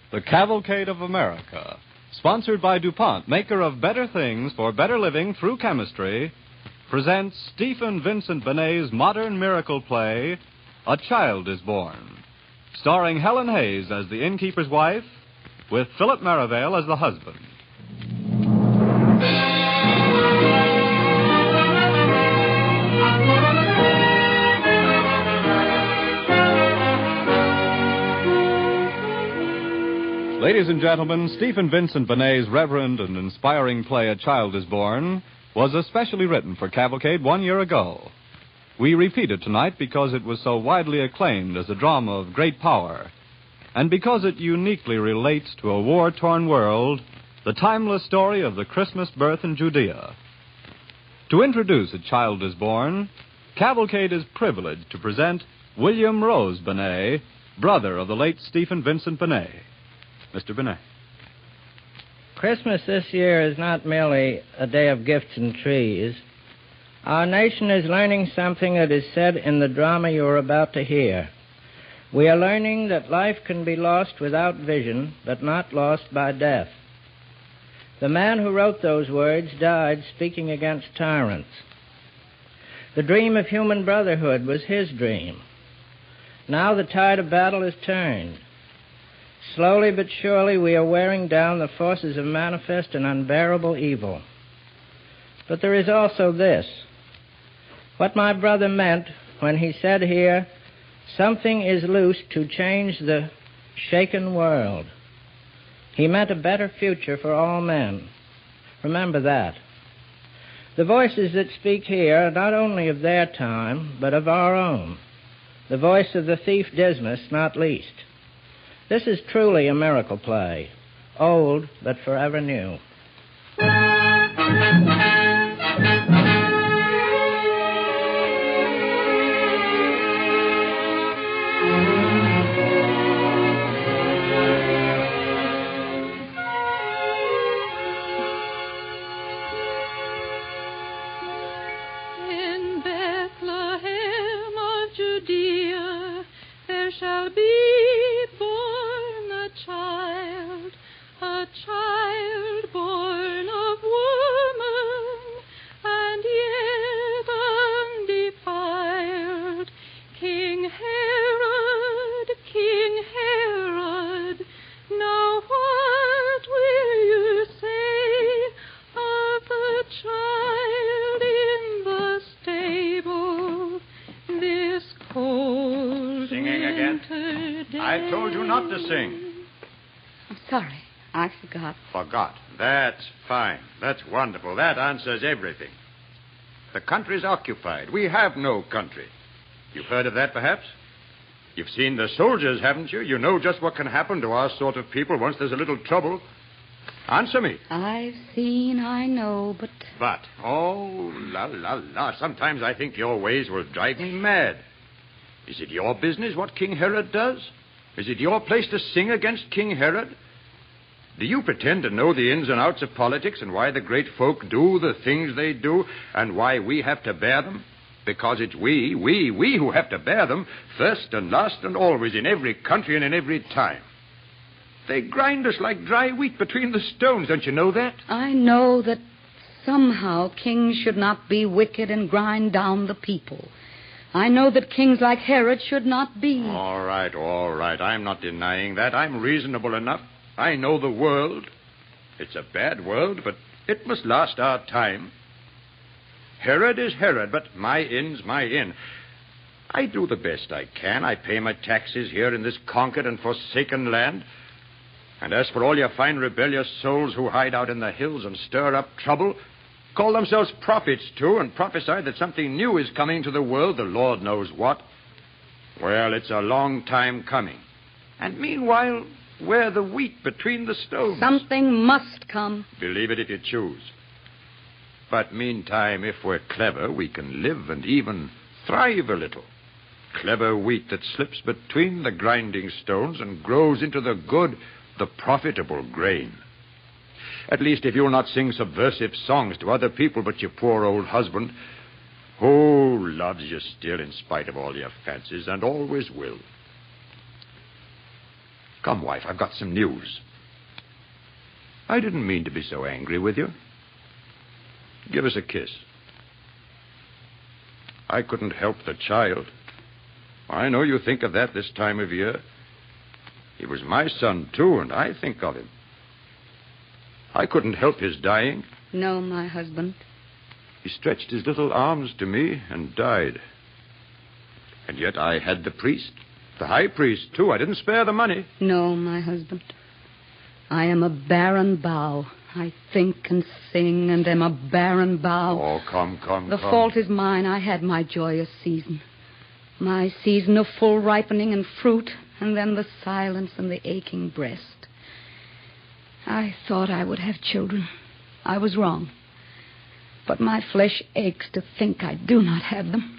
The Cavalcade of America, sponsored by DuPont, maker of better things for better living through chemistry, presents Stephen Vincent Benet's modern miracle play, A Child is Born, starring Helen Hayes as the innkeeper's wife, with Philip Merivale as the husband. Ladies and gentlemen, Stephen Vincent Benet's reverend and inspiring play, A Child is Born, was especially written for Cavalcade 1 year ago. We repeat it tonight because it was so widely acclaimed as a drama of great power, and because it uniquely relates to a war-torn world, the timeless story of the Christmas birth in Judea. To introduce A Child is Born, Cavalcade is privileged to present William Rose Benet, brother of the late Stephen Vincent Benet. Mr. Benet. Christmas this year is not merely a day of gifts and trees. Our nation is learning something that is said in the drama you are about to hear. We are learning that life can be lost without vision, but not lost by death. The man who wrote those words died speaking against tyrants. The dream of human brotherhood was his dream. Now the tide of battle is turned. Slowly but surely we are wearing down the forces of manifest and unbearable evil. But there is also this. What my brother meant when he said here, something is loose to change the shaken world. He meant a better future for all men. Remember that. The voices that speak here are not only of their time, but of our own. The voice of the thief Dismas, not least. This is truly a miracle play, old but forever new. In Bethlehem of Judea there shall be a child born of woman, and yet undefiled. King Herod, now what will you say of the child in the stable this cold Singing again? winter day? I told you not to sing. I'm sorry. I forgot. Forgot. That's fine. That's wonderful. That answers everything. The country's occupied. We have no country. You've heard of that, perhaps? You've seen the soldiers, haven't you? You know just what can happen to our sort of people once there's a little trouble. Answer me. I've seen, I know, but... But, oh, la. Sometimes I think your ways will drive me mad. Is it your business what King Herod does? Is it your place to sing against King Herod? Do you pretend to know the ins and outs of politics and why the great folk do the things they do and why we have to bear them? Because it's we who have to bear them first and last and always in every country and in every time. They grind us like dry wheat between the stones, don't you know that? I know that somehow kings should not be wicked and grind down the people. I know that kings like Herod should not be. All right. I'm not denying that. I'm reasonable enough. I know the world. It's a bad world, but it must last our time. Herod is Herod, but my in's my in. I do the best I can. I pay my taxes here in this conquered and forsaken land. And as for all your fine rebellious souls who hide out in the hills and stir up trouble, call themselves prophets, too, and prophesy that something new is coming to the world, the Lord knows what. Well, it's a long time coming. And meanwhile, we're the wheat between the stones. Something must come. Believe it if you choose. But meantime, if we're clever, we can live and even thrive a little. Clever wheat that slips between the grinding stones and grows into the good, the profitable grain. At least if you'll not sing subversive songs to other people but your poor old husband, who loves you still in spite of all your fancies and always will. Come, wife, I've got some news. I didn't mean to be so angry with you. Give us a kiss. I couldn't help the child. I know you think of that this time of year. He was my son, too, and I think of him. I couldn't help his dying. No, my husband. He stretched his little arms to me and died. And yet I had the priest, the high priest, too. I didn't spare the money. No, my husband. I am a barren bough. I think and sing and am a barren bough. Oh, come. The fault is mine. I had my joyous season. My season of full ripening and fruit, and then the silence and the aching breast. I thought I would have children. I was wrong. But my flesh aches to think I do not have them.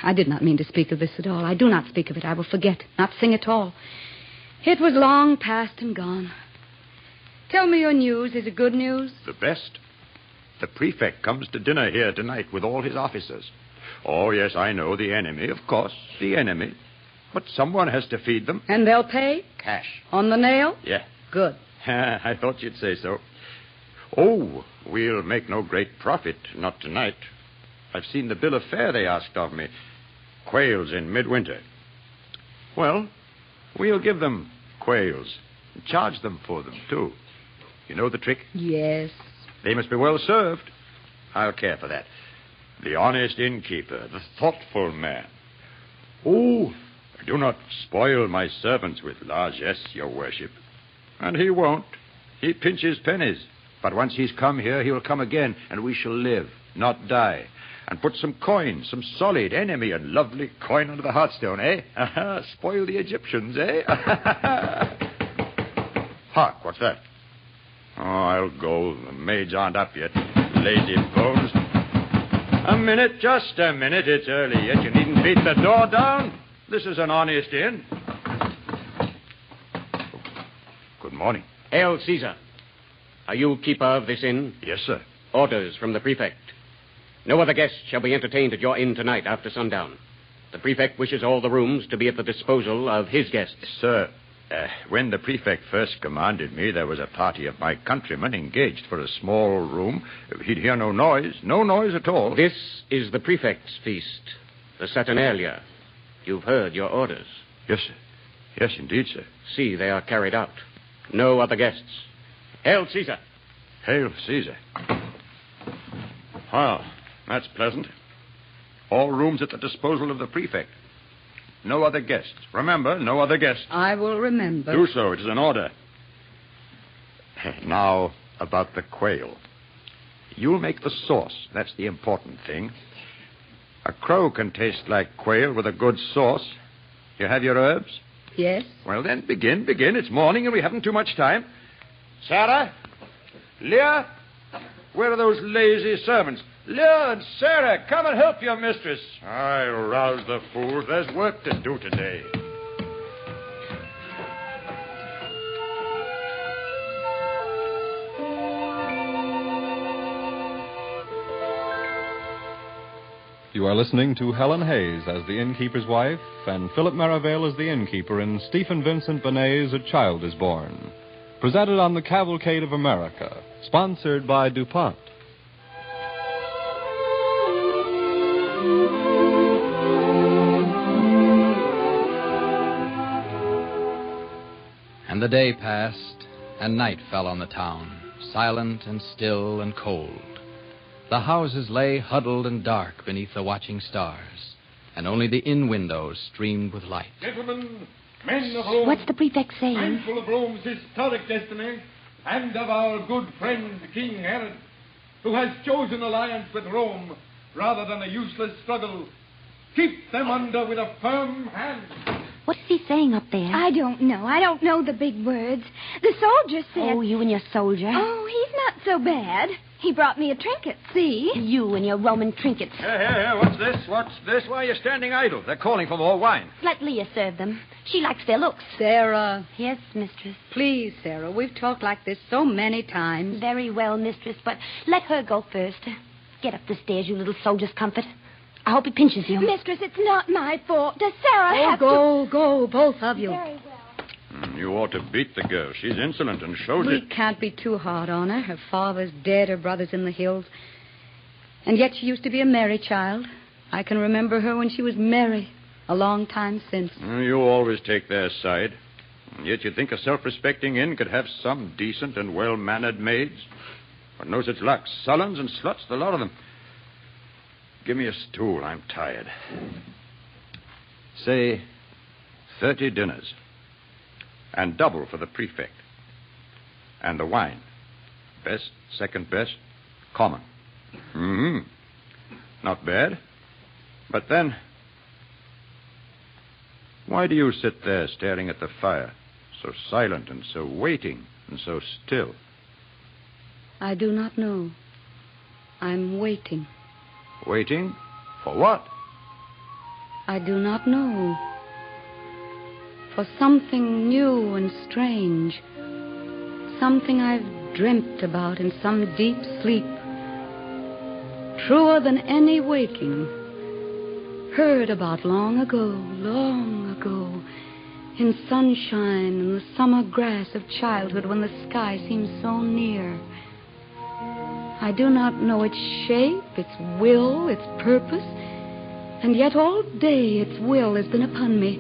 I did not mean to speak of this at all. I do not speak of it. I will forget, not sing at all. It was long past and gone. Tell me your news. Is it good news? The best. The prefect comes to dinner here tonight with all his officers. Oh, yes, I know, the enemy, of course, the enemy. But someone has to feed them. And they'll pay? Cash. On the nail? Yeah. Good. I thought you'd say so. Oh, we'll make no great profit, not tonight. I've seen the bill of fare they asked of me. Quails in midwinter. Well, we'll give them quails and charge them for them, too. You know the trick? Yes. They must be well served. I'll care for that. The honest innkeeper, the thoughtful man. Oh, do not spoil my servants with largesse, your worship. And he won't. He pinches pennies. But once he's come here, he'll come again, and we shall live, not die. And put some coin, some solid, enemy, and lovely coin under the hearthstone, eh? Spoil the Egyptians, eh? Hark, what's that? Oh, I'll go. The maids aren't up yet. Lazy bones. A minute, just a minute. It's early yet. You needn't beat the door down. This is an honest inn. Good morning. Hail, Caesar. Are you keeper of this inn? Yes, sir. Orders from the prefect. No other guests shall be entertained at your inn tonight after sundown. The prefect wishes all the rooms to be at the disposal of his guests. Sir, when the prefect first commanded me, there was a party of my countrymen engaged for a small room. He'd hear no noise at all. This is the prefect's feast, the Saturnalia. You've heard your orders. Yes, sir. Yes, indeed, sir. See, they are carried out. No other guests. Hail, Caesar. Hail, Caesar. Well, that's pleasant. All rooms at the disposal of the prefect. No other guests. Remember, no other guests. I will remember. Do so. It is an order. Now, about the quail. You'll make the sauce. That's the important thing. A crow can taste like quail with a good sauce. You have your herbs? Yes? Well, then, begin. It's morning and we haven't too much time. Sarah? Leah? Where are those lazy servants? Leah and Sarah, come and help your mistress. I'll rouse the fools. There's work to do today. You are listening to Helen Hayes as the innkeeper's wife and Philip Merivale as the innkeeper in Stephen Vincent Benet's A Child is Born. Presented on the Cavalcade of America. Sponsored by DuPont. And the day passed, and night fell on the town, silent and still and cold. The houses lay huddled and dark beneath the watching stars, and only the inn windows streamed with light. Gentlemen, men of Rome. What's the prefect saying? Mindful of Rome's historic destiny and of our good friend King Herod, who has chosen alliance with Rome rather than a useless struggle, keep them under with a firm hand. What is he saying up there? I don't know. I don't know the big words. The soldier said... Oh, you and your soldier. Oh, he's not so bad. He brought me a trinket, see? You and your Roman trinkets. Here, what's this? Why are you standing idle? They're calling for more wine. Let Leah serve them. She likes their looks. Sarah. Yes, mistress. Please, Sarah. We've talked like this so many times. Very well, mistress, but let her go first. Get up the stairs, you little soldier's comfort. I hope he pinches you. Mistress, it's not my fault. Does Sarah have Go, both of you. Very well. You ought to beat the girl. She's insolent and shows it. We can't be too hard on her. Her father's dead, her brother's in the hills. And yet she used to be a merry child. I can remember her when she was merry, a long time since. You always take their side. And yet you think a self-respecting inn could have some decent and well-mannered maids? But no such luck. Sullens and sluts, the lot of them. Give me a stool. I'm tired. Say 30 dinners. And double for the prefect. And the wine. Best, second best, common. Mm-hmm. Not bad. But then, why do you sit there staring at the fire, so silent and so waiting and so still? I do not know. I'm waiting. Waiting? For what? I do not know. For something new and strange. Something I've dreamt about in some deep sleep. Truer than any waking. Heard about long ago, in sunshine and the summer grass of childhood when the sky seems so near. I do not know its shape, its will, its purpose, and yet all day its will has been upon me.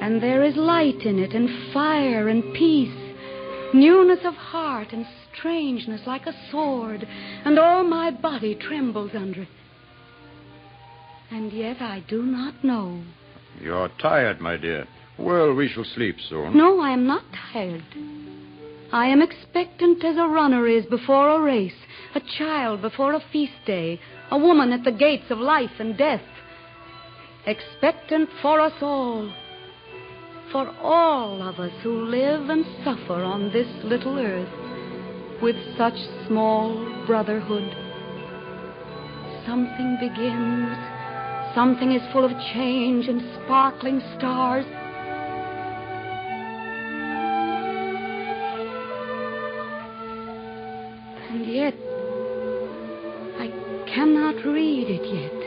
And there is light in it, and fire, and peace, newness of heart, and strangeness like a sword, and all my body trembles under it. And yet I do not know. You're tired, my dear. Well, we shall sleep soon. No, I am not tired. I am expectant as a runner is before a race, a child before a feast day, a woman at the gates of life and death. Expectant for us all. For all of us who live and suffer on this little earth with such small brotherhood. Something begins. Something is full of change and sparkling stars. And yet, I cannot read it yet.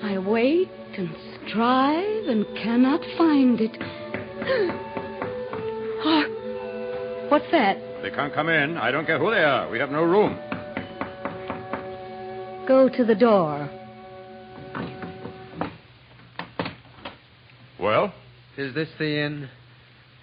I wait and strive and cannot find it. Oh, what's that? They can't come in. I don't care who they are. We have no room. Go to the door. Well? Is this the inn?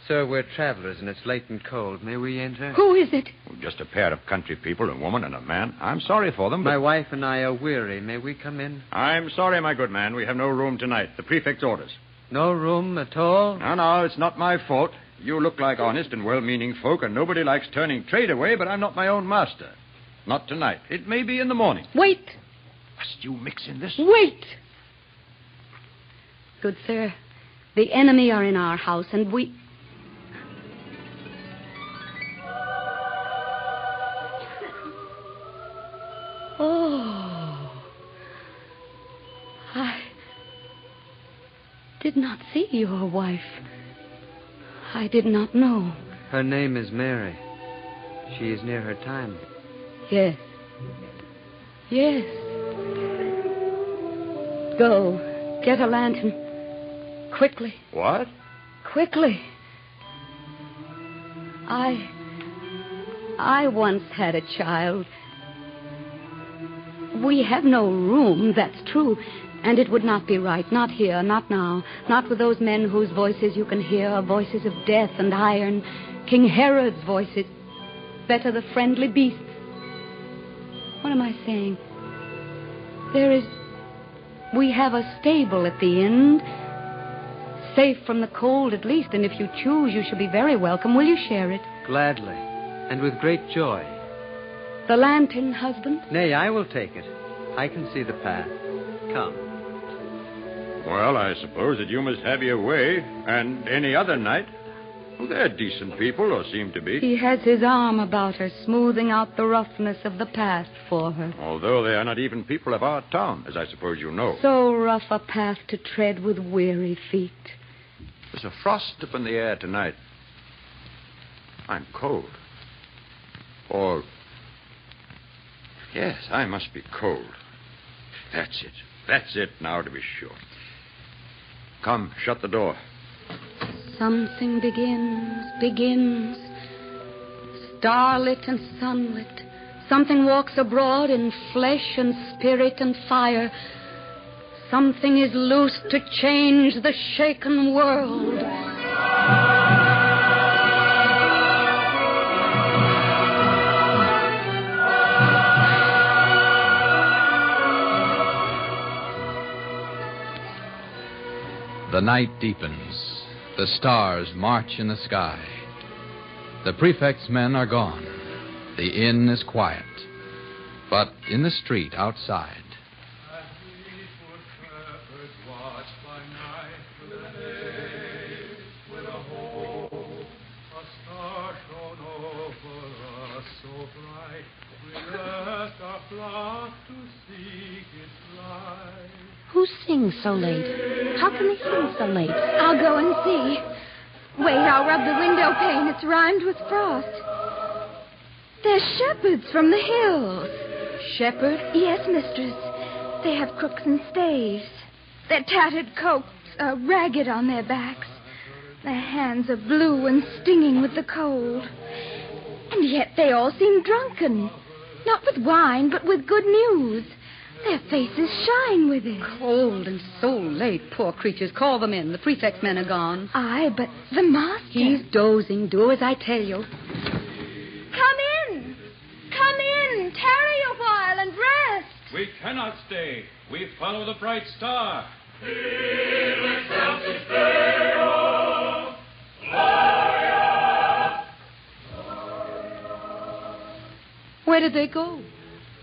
Sir, we're travelers, and it's late and cold. May we enter? Who is it? Just a pair of country people, a woman and a man. I'm sorry for them, but... My wife and I are weary. May we come in? I'm sorry, my good man. We have no room tonight. The prefect's orders. No room at all? No, it's not my fault. You look like honest and well-meaning folk, and nobody likes turning trade away, but I'm not my own master. Not tonight. It may be in the morning. Wait. Must you mix in this? Wait. Good sir, the enemy are in our house, and we... Oh. I did not see your wife. I did not know. Her name is Mary. She is near her time. Yes. Yes. Go. Get a lantern. Quickly. What? Quickly. I once had a child. We have no room, that's true. And it would not be right. Not here, not now. Not with those men whose voices you can hear, voices of death and iron. King Herod's voices. Better the friendly beasts. What am I saying? We have a stable at the inn. Safe from the cold at least, and if you choose, you shall be very welcome. Will you share it? Gladly, and with great joy. The lantern, husband? Nay, I will take it. I can see the path. Come. Well, I suppose that you must have your way, and any other night. Well, they're decent people, or seem to be. He has his arm about her, smoothing out the roughness of the path for her. Although they are not even people of our town, as I suppose you know. So rough a path to tread with weary feet. There's a frost up in the air tonight. I'm cold. Or... yes, I must be cold. That's it. That's it now, to be sure. Come, shut the door. Something begins. Starlit and sunlit. Something walks abroad in flesh and spirit and fire. Something is loose to change the shaken world. The night deepens. The stars march in the sky. The prefect's men are gone. The inn is quiet. But in the street outside, Who sings so late? How can they sing so late? I'll go and see. Wait, I'll rub the window pane. It's rimed with frost. They're shepherds from the hills. Shepherd? Yes, mistress. They have crooks and staves. Their tattered coats are ragged on their backs. Their hands are blue and stinging with the cold. And yet they all seem drunken. Not with wine, but with good news. Their faces shine with it. Cold and so late, poor creatures. Call them in. The prefect's men are gone. Aye, but the master... He's dozing. Do as I tell you. Come in. Come in. Tarry a while and rest. We cannot stay. We follow the bright star. Where did they go?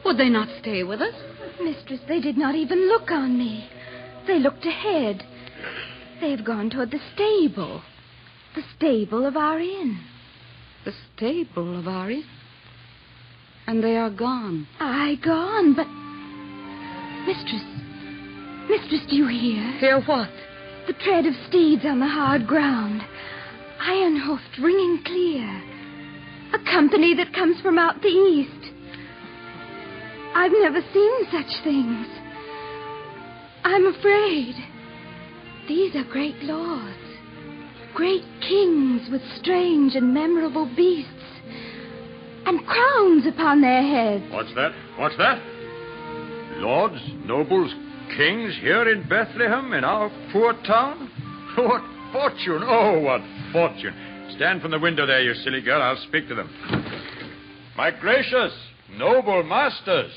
Would they not stay with us? Mistress, they did not even look on me. They looked ahead. They have gone toward the stable. The stable of our inn. The stable of our inn? And they are gone. Aye, gone, but... Mistress, do you hear? Hear what? The tread of steeds on the hard ground. Iron-hoofed, ringing clear. A company that comes from out the east. I've never seen such things. I'm afraid. These are great lords. Great kings with strange and memorable beasts. And crowns upon their heads. What's that? What's that? Lords, nobles, kings here in Bethlehem, in our poor town? What fortune! Oh, what fortune! Stand from the window there, you silly girl. I'll speak to them. My gracious, noble masters,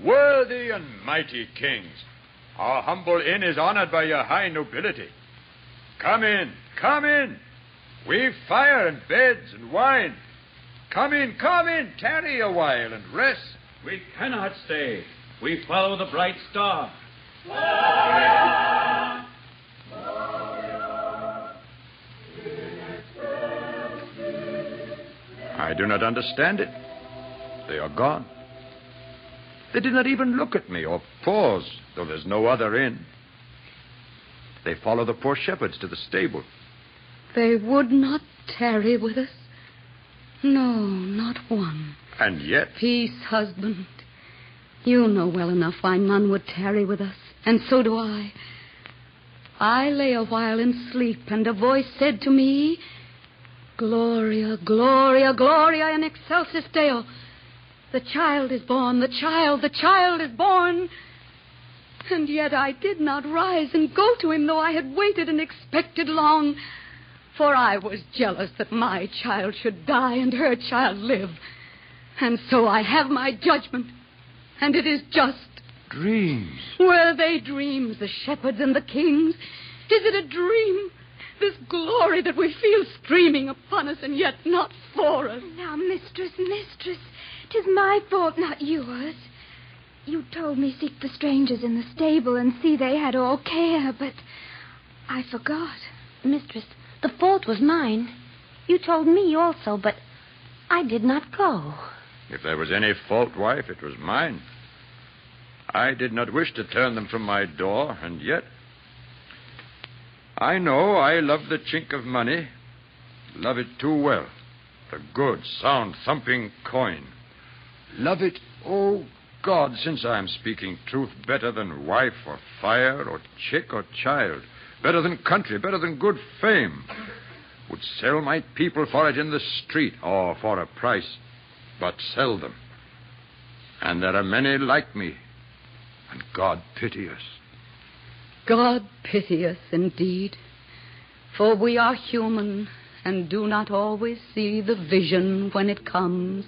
worthy and mighty kings, our humble inn is honored by your high nobility. Come in, come in. We've fire and beds and wine. Come in, tarry a while and rest. We cannot stay. We follow the bright star. I do not understand it. They are gone. They did not even look at me or pause, though there's no other inn. They follow the poor shepherds to the stable. They would not tarry with us. No, not one. And yet... Peace, husband. You know well enough why none would tarry with us, and so do I. I lay a while in sleep, and a voice said to me, Gloria, Gloria, Gloria in excelsis Deo. The child is born, the child is born. And yet I did not rise and go to him, though I had waited and expected long. For I was jealous that my child should die and her child live. And so I have my judgment, and it is just. Dreams. Were they dreams, the shepherds and the kings? Is it a dream? This glory that we feel streaming upon us and yet not for us. Now, mistress, 'tis my fault, not yours. You told me seek the strangers in the stable and see they had all care, but I forgot. Mistress, the fault was mine. You told me also, but I did not go. If there was any fault, wife, it was mine. I did not wish to turn them from my door, and yet... I know I love the chink of money. Love it too well. The good, sound, thumping coin. Love it, oh God, since I am speaking truth, better than wife or fire or chick or child. better than country, better than good fame. Would sell my people for it in the street or for a price, but sell them. And there are many like me, and God pity us. God pity us, indeed, for we are human and do not always see the vision when it comes,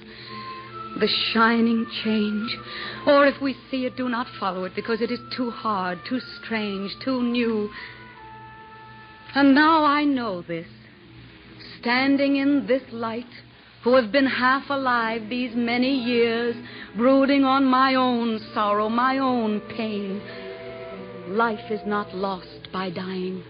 the shining change. Or if we see it, do not follow it, because it is too hard, too strange, too new. And now I know this, standing in this light, who have been half alive these many years, brooding on my own sorrow, my own pain. Life is not lost by dying.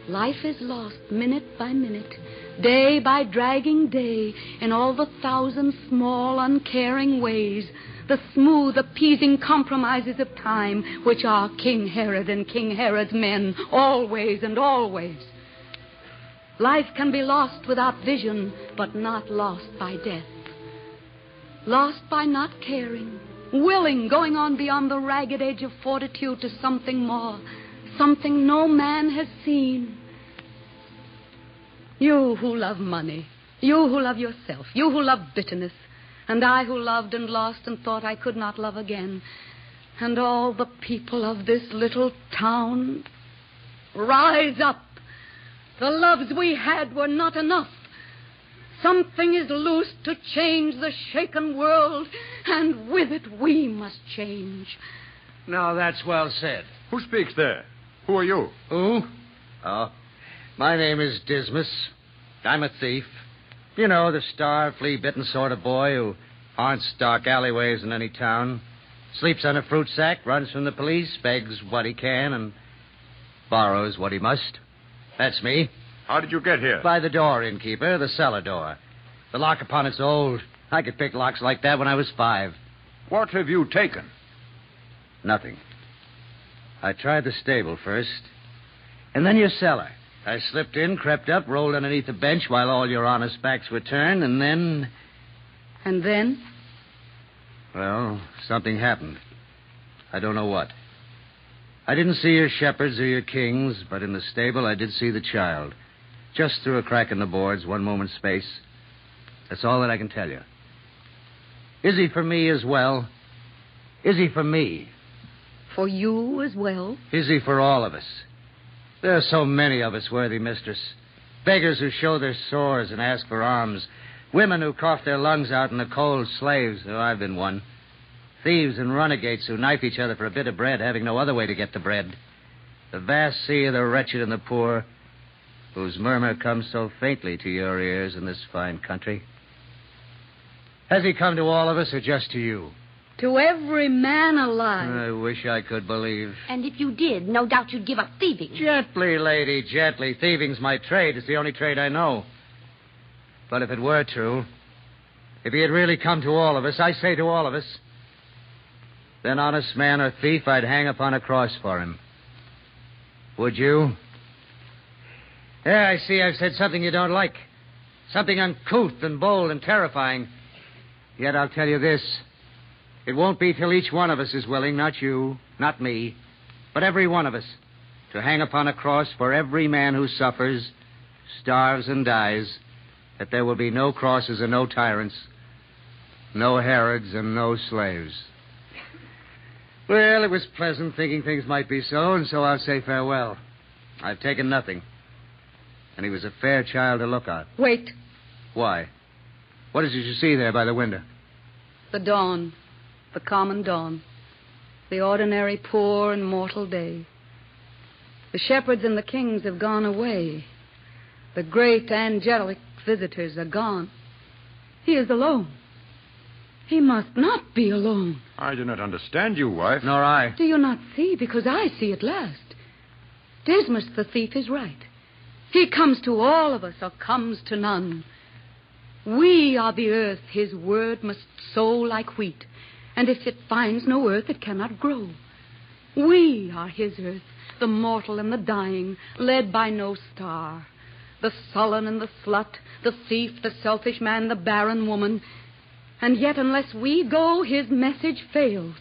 Life is lost minute by minute, day by dragging day, in all the thousand small, uncaring ways, the smooth, appeasing compromises of time, which are King Herod and King Herod's men, always and always. Life can be lost without vision, but not lost by death. Lost by not caring, willing, going on beyond the ragged edge of fortitude to something more, something no man has seen. You who love money, you who love yourself, you who love bitterness, and I who loved and lost and thought I could not love again, and all the people of this little town, rise up. The loves we had were not enough. Something is loose to change the shaken world, and with it we must change. Now, that's well said. Who speaks there? Who are you? Who? Oh, my name is Dismas. I'm a thief. You know, the starved, flea-bitten sort of boy who haunts dark alleyways in any town, sleeps on a fruit sack, runs from the police, begs what he can, and borrows what he must. That's me. How did you get here? By the door, innkeeper, the cellar door. The lock upon it's old. I could pick locks like that when I was 5. What have you taken? Nothing. I tried the stable first, and then your cellar. I slipped in, crept up, rolled underneath the bench while all your honest backs were turned, and then... And then? Well, something happened. I don't know what. I didn't see your shepherds or your kings, but in the stable I did see the child. Just through a crack in the boards, one moment's space. That's all that I can tell you. Is he for me as well? Is he for me? For you as well? Is he for all of us? There are so many of us, worthy mistress. Beggars who show their sores and ask for alms. Women who cough their lungs out in the cold. Slaves, oh, I've been one. Thieves and renegades who knife each other for a bit of bread, having no other way to get the bread. The vast sea of the wretched and the poor, whose murmur comes so faintly to your ears in this fine country. Has he come to all of us or just to you? To every man alive. I wish I could believe. And if you did, no doubt you'd give up thieving. Gently, lady, gently. Thieving's my trade. It's the only trade I know. But if it were true, if he had really come to all of us, I say to all of us, then honest man or thief, I'd hang upon a cross for him. Would you? Yeah, I see I've said something you don't like. Something uncouth and bold and terrifying. Yet I'll tell you this. It won't be till each one of us is willing, not you, not me, but every one of us, to hang upon a cross for every man who suffers, starves, and dies, that there will be no crosses and no tyrants, no Herods and no slaves. Well, it was pleasant thinking things might be so, and so I'll say farewell. I've taken nothing. And he was a fair child to look at. Wait. Why? What is it you see there by the window? The dawn. The common dawn. The ordinary poor and mortal day. The shepherds and the kings have gone away. The great angelic visitors are gone. He is alone. He must not be alone. I do not understand you, wife. Nor I. Do you not see? Because I see at last. Dismas the thief is right. He comes to all of us or comes to none. We are the earth his word must sow like wheat. And if it finds no earth, it cannot grow. We are his earth, the mortal and the dying, led by no star. The sullen and the slut, the thief, the selfish man, the barren woman. And yet, unless we go, his message fails.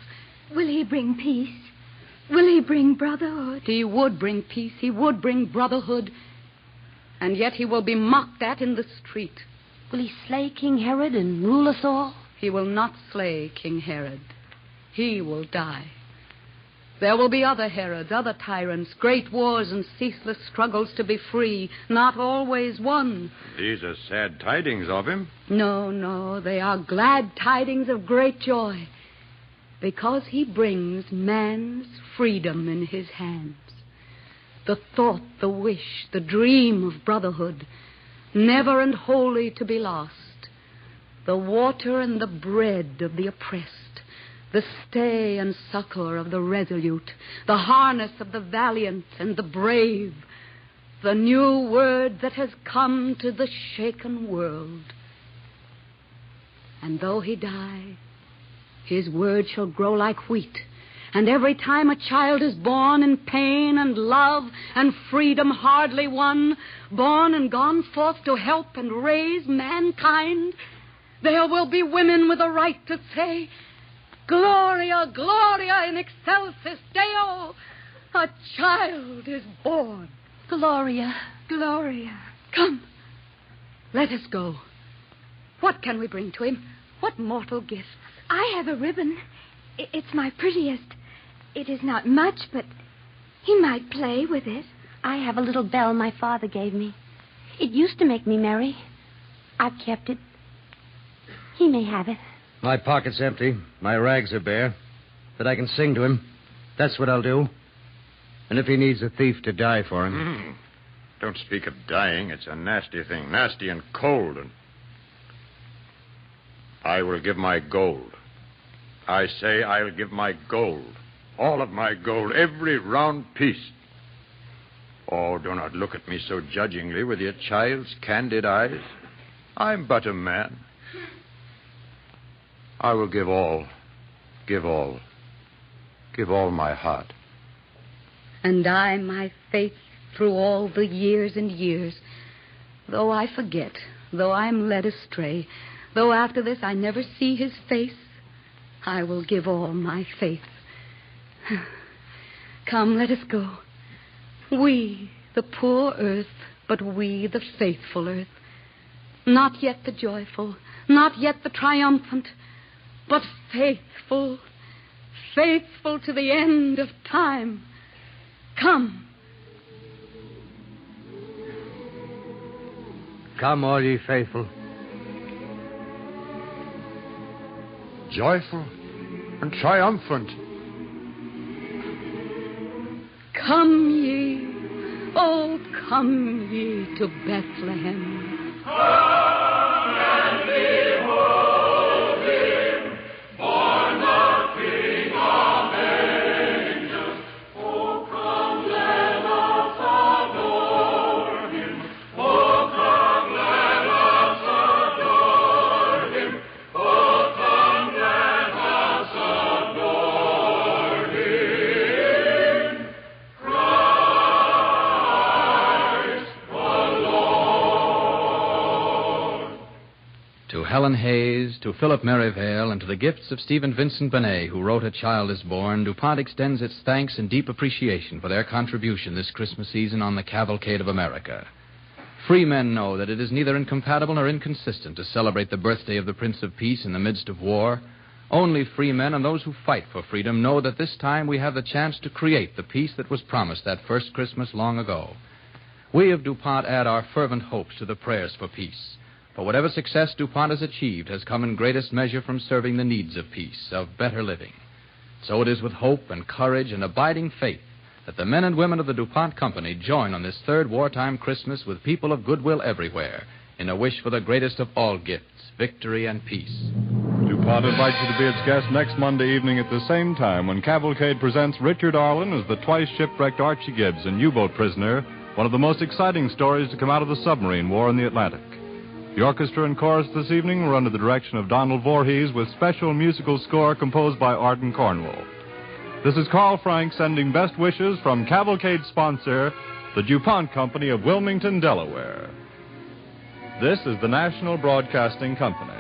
Will he bring peace? Will he bring brotherhood? He would bring peace. He would bring brotherhood. And yet he will be mocked at in the street. Will he slay King Herod and rule us all? He will not slay King Herod. He will die. There will be other Herods, other tyrants, great wars and ceaseless struggles to be free, not always won. These are sad tidings of him. No, no, they are glad tidings of great joy, because he brings man's freedom in his hands. The thought, the wish, the dream of brotherhood, never and wholly to be lost. The water and the bread of the oppressed, the stay and succor of the resolute, the harness of the valiant and the brave, the new word that has come to the shaken world. And though he die, his word shall grow like wheat, and every time a child is born in pain and love and freedom hardly won, born and gone forth to help and raise mankind, there will be women with a right to say, Gloria, Gloria in excelsis Deo, a child is born. Gloria. Gloria. Come, let us go. What can we bring to him? What mortal gifts? I have a ribbon. It's my prettiest. It is not much, but he might play with it. I have a little bell my father gave me. It used to make me merry. I've kept it. He may have it. My pocket's empty. My rags are bare. But I can sing to him. That's what I'll do. And if he needs a thief to die for him. Don't speak of dying. It's a nasty thing. Nasty and cold. And I will give my gold. I say I'll give my gold. All of my gold. Every round piece. Oh, do not look at me so judgingly with your child's candid eyes. I'm but a man. I will give all. Give all. Give all my heart. And I my faith through all the years and years. Though I forget, though I'm led astray, though after this I never see his face, I will give all my faith. Come, let us go. We, the poor earth, but we, the faithful earth. Not yet the joyful, not yet the triumphant, but faithful, faithful to the end of time. Come. Come, all ye faithful. Joyful and triumphant. Come ye, oh, come ye to Bethlehem. Come and behold him, born the King of angels. Oh, come, let us adore him. Oh, come, let us adore him. Oh, come, let us adore him. Christ the Lord. To Helen Hayes, to Philip Merivale, and to the gifts of Stephen Vincent Benet, who wrote A Child is Born, DuPont extends its thanks and deep appreciation for their contribution this Christmas season on the Cavalcade of America. Free men know that it is neither incompatible nor inconsistent to celebrate the birthday of the Prince of Peace in the midst of war. Only free men and those who fight for freedom know that this time we have the chance to create the peace that was promised that first Christmas long ago. We of DuPont add our fervent hopes to the prayers for peace. For whatever success DuPont has achieved has come in greatest measure from serving the needs of peace, of better living. So it is with hope and courage and abiding faith that the men and women of the DuPont Company join on this third wartime Christmas with people of goodwill everywhere in a wish for the greatest of all gifts, victory and peace. DuPont invites you to be its guest next Monday evening at the same time when Cavalcade presents Richard Arlen as the twice-shipwrecked Archie Gibbs, a U-boat prisoner, one of the most exciting stories to come out of the submarine war in the Atlantic. The orchestra and chorus this evening were under the direction of Donald Voorhees with special musical score composed by Arden Cornwall. This is Carl Frank sending best wishes from Cavalcade sponsor, the DuPont Company of Wilmington, Delaware. This is the National Broadcasting Company.